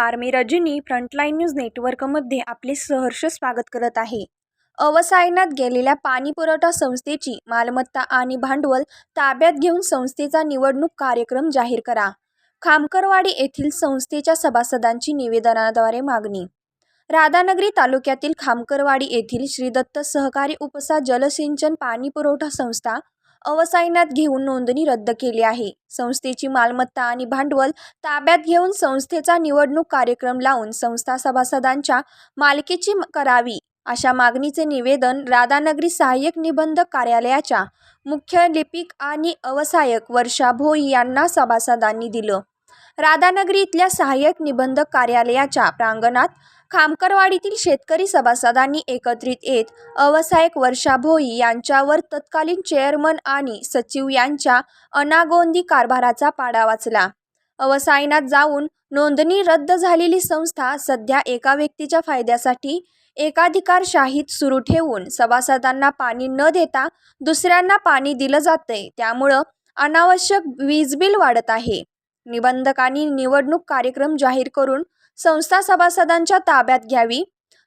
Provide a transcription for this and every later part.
नमस्कार, मी Rajani frontline news नेटवर्कमध्ये आपले सहर्ष स्वागत करत आहे। अवसायनात गेलेल्या पाणीपुरवठा संस्थेची मालमत्ता आणि भांडवल ताब्यात घेऊन संस्थेचा निवडणूक कार्यक्रम जाहीर करा। खामकरवाडी येथील संस्थेच्या सभासदांची निवेदनाद्वारे मागणी। राधानगरी तालुक्यातील खामकरवाडी येथील श्री दत्त सहकारी उपसा जलसिंचन पाणीपुरवठा संस्था अवसायनात घेऊन नोंदणी रद्द केली आहे। संस्थेची मालमत्ता आणि भांडवल ताब्यात घेऊन संस्थेचा निवडणूक कार्यक्रम लावून संस्था सभासदांच्या मालकीची करावी अशा मागणीचे निवेदन राधानगरी सहाय्यक निबंधक कार्यालयाच्या मुख्य लिपिक आणि अवसायक वर्षा भोई यांना सभासदांनी दिलं। राधानगरी इथल्या सहाय्यक निबंधक कार्यालयाच्या प्रांगणात खामकरवाडीतील शेतकरी सभासदांनी एकत्रित येत अवसायक वर्षा भोई यांच्यावर तत्कालीन चेअरमन आणि सचिव यांच्या अनागोंदी कारभाराचा पाडा वाचला। अवसायनात जाऊन नोंदणी रद्द झालेली संस्था सध्या एका व्यक्तीच्या फायद्यासाठी एकाधिकारशाहीत सुरू ठेवून सभासदांना पाणी न देता दुसऱ्यांना पाणी दिलं जातंय, त्यामुळं अनावश्यक वीज बिल वाढत आहे। निबंधकांनी निवडणूक कार्यक्रम जाहीर करून संस्था सभासदांच्या ताब्यात घ्यावी।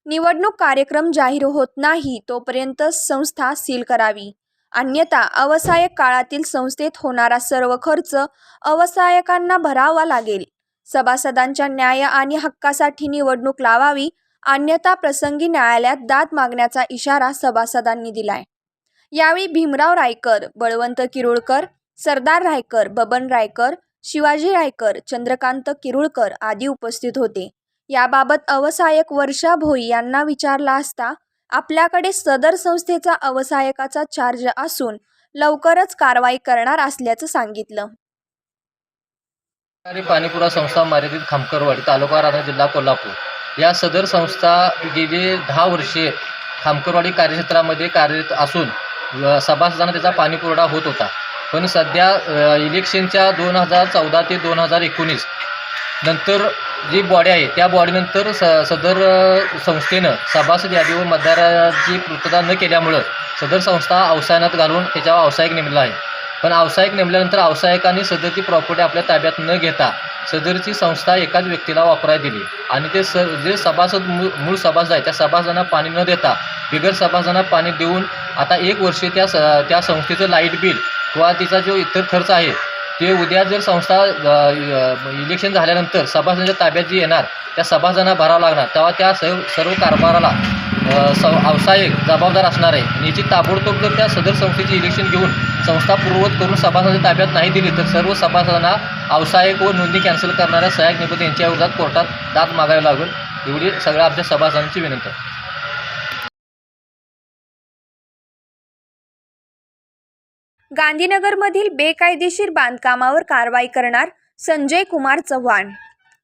निवडणूक कार्यक्रम जाहीर होत नाही तोपर्यंत संस्था सील करावी, अन्यथा अवसायक काळातील संस्थेत होणारा सर्व खर्च अवसायकांना भरावा लागेल। सभासदांच्या न्याय आणि हक्कासाठी निवडणूक लावावी, अन्यथा प्रसंगी न्यायालयात दाद मागण्याचा इशारा सभासदांनी दिलाय। यावेळी भीमराव रायकर, बळवंत किरुळकर, सरदार रायकर, बबन रायकर, शिवाजी रायकर, चंद्रकांत किरुळकर आदी उपस्थित होते। याबाबत अवसायक वर्षा भोई यांना विचारला असता आपल्याकडे सदर संस्थेचा अवसायकाचा चार्ज असून लवकरच कारवाई करणार असल्याचं सांगितलं। पाणीपुरवठा संस्था मर्यादित खामकरवाडी, तालुका राधानगरी, जिल्हा कोल्हापूर या सदर संस्था गेली 10 वर्षे खामकरवाडी कार्यक्षेत्रामध्ये कार्यरत असून सभासदांना त्याचा पाणीपुरवठा होत होता। पण सध्या इलेक्शनच्या 2014 ते 2019 नंतर जी बॉडी आहे त्या बॉडीनंतर सदर संस्थेनं सभासद यादी व मतदाराची पूर्तता न केल्यामुळं सदर संस्था अवसायनात घालून त्याच्यावर अवसायक नेमला आहे। पण अवसायक नेमल्यानंतर अवसायकांनी सदरची प्रॉपर्टी आपल्या ताब्यात न घेता सदरची संस्था एकाच व्यक्तीला वापरायला दिली आणि ते जे सभासद मूळ सभासद आहे त्या सभासदांना पाणी न देता बिगर सभासदांना पाणी देऊन आता 1 वर्ष त्या संस्थेचं लाईट बिल किंवा तिचा जो इतर खर्च आहे ते उद्या जर संस्था इलेक्शन झाल्यानंतर सभासदांच्या ताब्यात जी येणार त्या सभासदांना भरावं लागणार, तेव्हा त्या सर्व कारभाराला अवसायक जबाबदार असणार आहे। आणि याची ताबडतोब जर त्या सदर संस्थेची इलेक्शन घेऊन संस्था पूर्ववत करून सभासदांच्या ताब्यात नाही दिली तर सर्व सभासदांना अवसायक व नोंदणी कॅन्सल करणाऱ्या सहाय्यक निबंधक यांच्या विरोधात कोर्टात दाद मागावी लागेल, एवढी सगळ्या आमच्या सभासदांची विनंती आहे। गांधीनगरमधील बेकायदेशीर बांधकामावर कारवाई करणार संजय कुमार चव्हाण।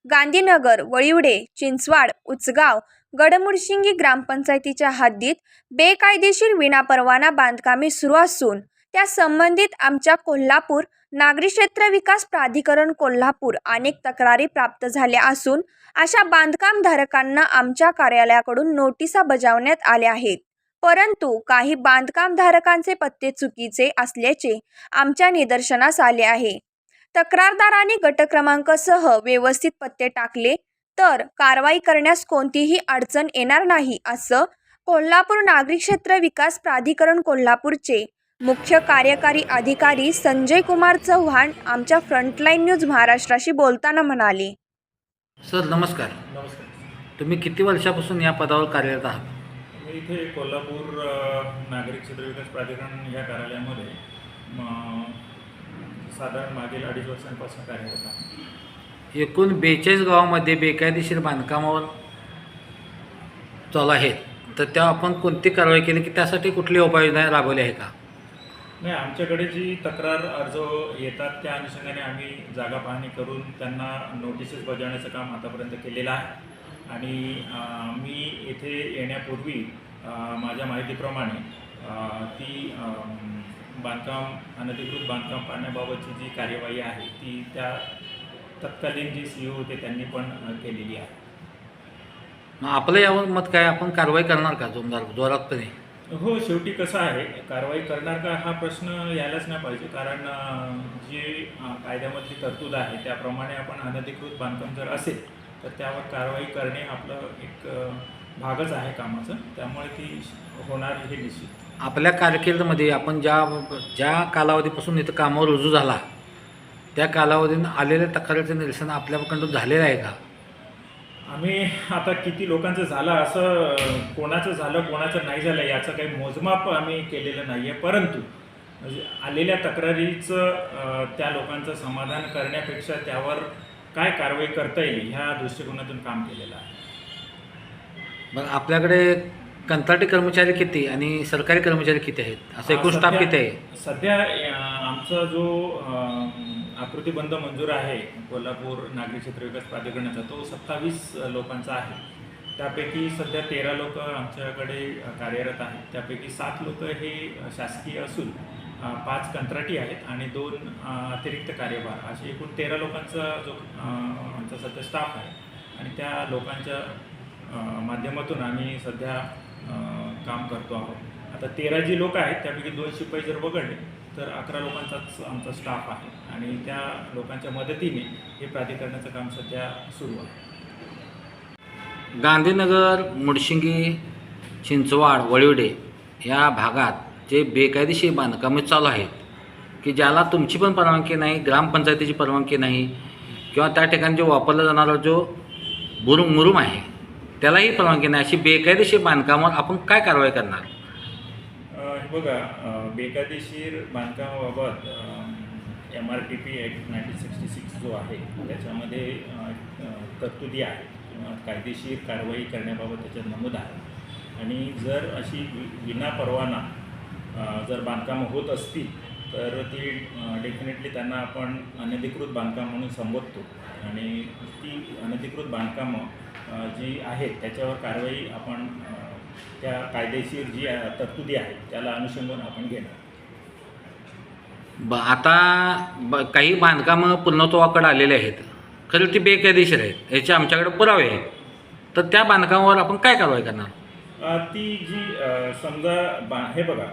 गांधीनगर, वळिवडे, चिंचवाड, उचगाव, गडमुडशिंगी ग्रामपंचायतीच्या हद्दीत बेकायदेशीर विनापरवाना बांधकामे सुरू असून त्या संबंधित आमच्या कोल्हापूर नागरी क्षेत्र विकास प्राधिकरण कोल्हापूर अनेक तक्रारी प्राप्त झाल्या असून अशा बांधकामधारकांना आमच्या कार्यालयाकडून नोटिसा बजावण्यात आल्या आहेत, परंतु काही बांधकामधारकांचे पत्ते चुकीचे असल्याचे आमच्या निदर्शनास आले आहे। तक्रारदारांनी गट क्रमांकासह व्यवस्थित पत्ते टाकले तर कारवाई करण्यास कोणतीही अडचण येणार नाही, असं कोल्हापूर नागरी क्षेत्र विकास प्राधिकरण कोल्हापूरचे मुख्य कार्यकारी अधिकारी संजय कुमार चव्हाण आमच्या फ्रंटलाईन न्यूज महाराष्ट्राशी बोलताना म्हणाले। सर नमस्कार। नमस्कार। तुम्ही किती वर्षापासून या पदावर कार्यरत आहात? मी इथे कोल्हापूर नागरी क्षेत्र विकास प्राधिकरण या कार्यालयामध्ये साधारण मागील 2.5 वर्षांपासून कार्यरत आहे। एकूण 42 गावामध्ये बेकायदेशीर बांधकामावर चालू आहेत, तर त्या आपण कोणती कारवाई केली की त्यासाठी कुठली उपाययोजना राबवली आहे का? नाही, आमच्याकडे जी तक्रार अर्ज येतात त्या अनुषंगाने आम्ही जागा पाहणी करून त्यांना नोटिसेस बजावण्याचं काम आतापर्यंत केलेलं आहे। आणि मी येथे येण्यापूर्वी माझ्या माहितीप्रमाणे ती बांधकाम अनधिकृत बांधकाम पाडण्याबाबतची जी कार्यवाही आहे ती त्या तत्कालीन जी CEO होते त्यांनी पण केलेली आहे। आपलं यावर मत काय, आपण कारवाई करणार का जोरातपणे? हो, शेवटी कसं आहे, कारवाई करणार का हा प्रश्न यायलाच नाही पाहिजे, कारण जी कायद्यामधली तरतूद आहे त्याप्रमाणे आपण अनधिकृत बांधकाम जर असेल तर त्यावर कारवाई करणे आपलं एक भागच आहे कामाचं, त्यामुळे ती होणार हे निश्चित. आपल्या कारकिर्दीमध्ये आपण ज्या ज्या कालावधीपासून इथं कामावर रुजू झाला त्या कालावधीनं आलेल्या तक्रारीचं निरसन आपल्याकडून झालेलं आहे का? आम्ही आता किती लोकांचं झालं असं कोणाचं झालं कोणाचं नाही झालं याचं काही मोजमाप आम्ही केलेलं नाही आहे, परंतु म्हणजे आलेल्या तक्रारीचं त्या लोकांचं समाधान करण्यापेक्षा त्यावर काय कारवाई करता येईल ह्या दृष्टिकोनातून काम केलेलं आहे. मग आपल्याकडे कंत्राटी कर्मचारी किती आणि सरकारी कर्मचारी किती आहेत, असं एकूण स्टाफ किती आहे? सध्या आमचा जो आकृतीबंध मंजूर आहे कोल्हापूर नागरी क्षेत्र विकास प्राधिकरणाचा, तो 27 लोकांचा आहे. त्यापैकी सध्या 13 लोक आमच्याकडे कार्यरत आहेत. त्यापैकी 7 लोक हे शासकीय असून 5 कंत्राटी आहेत आणि 2 अतिरिक्त कार्यभार, असे एकूण 13 लोकांचा जो आमचा सध्या स्टाफ आहे. आणि त्या लोकांच्या माध्यमातून आम्ही सध्या काम करतो आहोत. आता 13 जी लोक आहेत त्यापैकी 2 शिपाई जर वगळले तर 11 लोकांचाच आमचा स्टाफ आहे आणि त्या लोकांच्या मदतीने हे प्राधिकरणाचं काम सध्या सुरू आहे. गांधीनगर, मुडशिंगी, चिंचवाड, वळिवडे या भागात जे बेकायदेशीर बांधकामे चालू आहेत की ज्याला तुमची पण परवानगी नाही, ग्रामपंचायतीची परवानगी नाही किंवा त्या ठिकाणी जो वापरला जाणारा जो मुरुम आहे त्यालाही परवानगी नाही, अशी बेकायदेशीर बांधकामावर आपण काय कारवाई करणार? बघा, बेकायदेशीर बांधकामाबाबत MRTP ॲक्ट 1966 जो आहे त्याच्यामध्ये तरतुदी आहे किंवा कायदेशीर कारवाई करण्याबाबत त्याच्यात नमूद आहे. आणि जर अशी विनापरवाना जर बांधकामं होत असतील तर ती डेफिनेटली त्यांना आपण अनधिकृत बांधकाम म्हणून संबोधतो आणि ती अनधिकृत बांधकामं जी आहेत त्याच्यावर कारवाई आपण त्या कायदेशीर जी तरतुदी आहे त्याला अनुषंगाने आपण घेणार. आता काही बांधकामं पूर्णत्वाकडे आलेले आहेत, खरं ती बेकायदेशीर आहेत, याचे आमच्याकडे पुरावे आहेत, तर त्या बांधकामावर आपण काय कारवाई करणार? ती जी समजा हे बघा,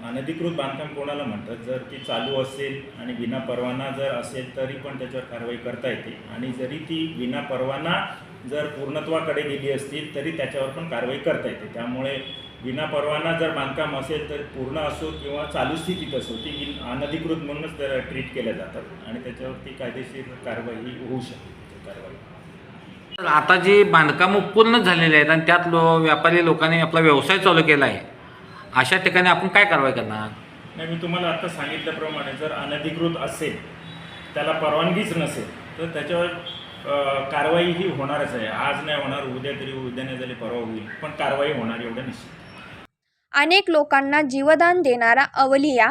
अनधिकृत बांधकाम कोणाला म्हणतात, जर ती चालू असेल आणि विनापरवाना जर असेल तरी पण त्याच्यावर कारवाई करता येते. आणि जरी ती विनापरवाना जर पूर्णत्वाकडे गेली असतील तरी त्याच्यावर पण कारवाई करता येते. त्यामुळे विनापरवाना जर बांधकाम असेल तर पूर्ण असो किंवा चालू स्थितीत असो ती अनधिकृत म्हणूनच त्याला ट्रीट केल्या जातात आणि त्याच्यावरती कायदेशीर कारवाई होऊ शकते. कारवाई तर आता जी बांधकामं पूर्ण झालेली आहेत आणि त्यात व्यापारी लोकांनी आपला व्यवसाय चालू केला आहे, अशा ठिकाणी आपण काय कारवाई करणार? नाही, मी तुम्हाला आता सांगितल्याप्रमाणे जर अनधिकृत असेल, त्याला परवानगीच नसेल तर त्याच्यावर कारवाई ही होणारच आहे. आज नाही होणार, उद्या तरी, उद्या नाही झाली परवा होईल, पण कारवाई होणार एवढं निश्चित. अनेक लोकांना जीवदान देणारा अवलिया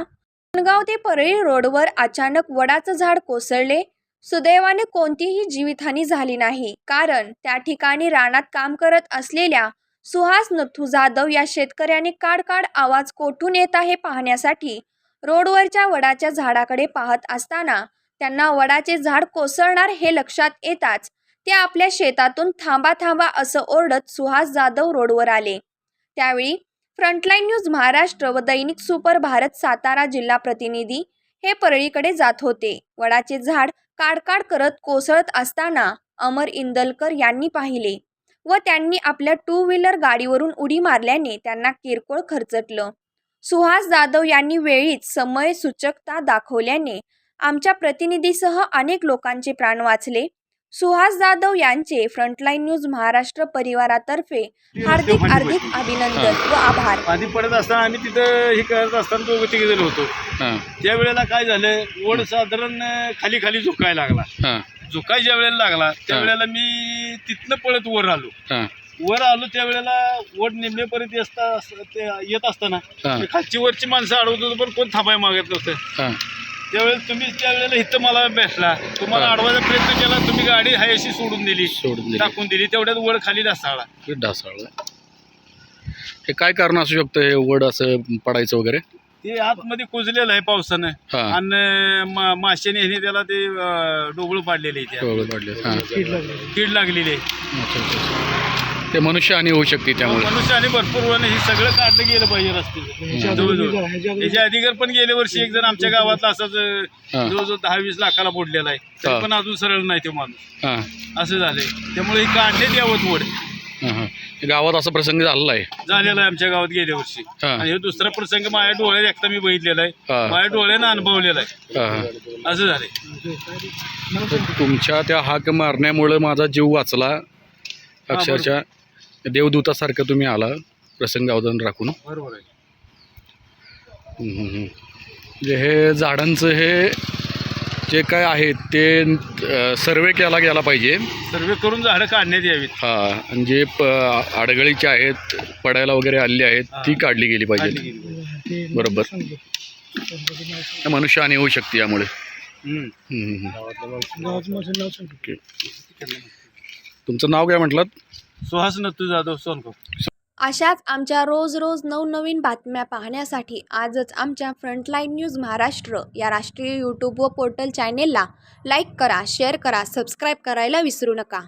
वडगाव ते परळी रोडवर अचानक वडाचं झाड कोसळले. सुदैवाने कोणतीही जीवितहानी झाली नाही, कारण त्या ठिकाणी रानात काम करत असलेल्या सुहास नथू जाधव या शेतकऱ्याने काड आवाज कोठून येत आहे पाहण्यासाठी रोडवरच्या वडाच्या झाडाकडे पाहत असताना त्यांना वडाचे झाड कोसळणार हे लक्षात येताच ते आपल्या शेतातून थांबा असं ओरडत सुहास जाधव रोडवर आले. त्यावेळी फ्रंटलाईन न्यूज महाराष्ट्र व दैनिक सुपर भारत सातारा जिल्हा प्रतिनिधी हे परळीकडे जात होते. वडाचे झाड काड करत कोसळत असताना अमर इंदलकर यांनी पाहिले व त्यांनी आपल्या 2 व्हीलर गाडीवरून उडी मारल्याने त्यांना किरकोळ खरचटलं. सुहास जाधव यांनी वेळीच समयसूचकता दाखवल्याने आमच्या प्रतिनिधीसह अनेक लोकांचे प्राण वाचले. सुहास जाधव यांचे फ्रंटलाईन न्यूज महाराष्ट्र परिवारातर्फे हार्दिक अभिनंदन व आभार. पाणी पडत असताना आम्ही तिथं हे करत असताना दोघं तिघे जण होतो. त्यावेळेला काय झालं, ओढ साधारण खाली झुकायला लागला. झुकायच्या वेळेला लागला त्यावेळेला मी तिथनं पळत वर आलो. त्यावेळेला ओढ निम्मेपर्यंत येत असताना खालची वरची माणसं अडवत होतो पण कोण थांबाय मागत नव्हतं. त्यावेळेला तुम्ही त्यावेळेला इथं मला भेटला, तुम्हाला अडवायचा प्रयत्न केला, तुम्ही गाडी हाय अशी सोडून दिली, टाकून दिली. तेवढ्यात वड खाली ढासळला. हे काय कारण असू शकतं, हे वड असं पडायचं वगैरे? ते आतमध्ये कुजलेलं आहे पावसानं आणि माशाने ह्याने त्याला ते डोबळ पाडलेले, कीड लागलेली आहे. ते मनुष्यहानी होऊ शकते त्यामुळे. मनुष्याने भरपूर वन हे सगळं काढलं गेलं पाहिजे रस्ते जवळजवळ. याच्या अधिकार पण गेल्या वर्षी एक जण आमच्या गावातला असाच जवळजवळ 10-20 लाखाला बुडलेला आहे, तरी पण अजून सरळ नाही ते माणूस. असं झालंय. त्यामुळे हे काढण्यात यावं वड. गावात असा प्रसंग झालेला आहे झालेला आहे आमच्या गावात गेल्या वर्षी. आणि हे दुसरा प्रसंग माझ्या डोळ्यात एकटा मी बघितलेला आहे, माझ्या डोळ्यानं अनुभवलेला आहे. असं झालंय. तुमच्या त्या हाक मारण्यामुळे माझा जीव वाचला. अक्षरशः देवदूतासारखं तुम्ही आला प्रसंग अवधान राखून. बरोबर आहे. म्हणजे हे झाडांचं हे जे काय आहे ते सर्वे केला गेला पाहिजे. सर्वे करून झाडं काढण्यात यावीत. आणि जे अडगळीचे आहेत, पडायला वगैरे आलेली आहेत ती काढली गेली पाहिजे. बरोबर. मनुष्यहानी होऊ शकते यामुळे. ओके. तुमचं नाव काय म्हटलात? सुहास नत्तू जाधव, सोनगाव. अशाच आमच्या रोज नवनवीन बातम्या पाहण्यासाठी आजच आमच्या फ्रंटलाईन न्यूज महाराष्ट्र या राष्ट्रीय यूट्यूब व पोर्टल चॅनेलला लाईक करा, शेअर करा, सबस्क्राईब करायला विसरू नका.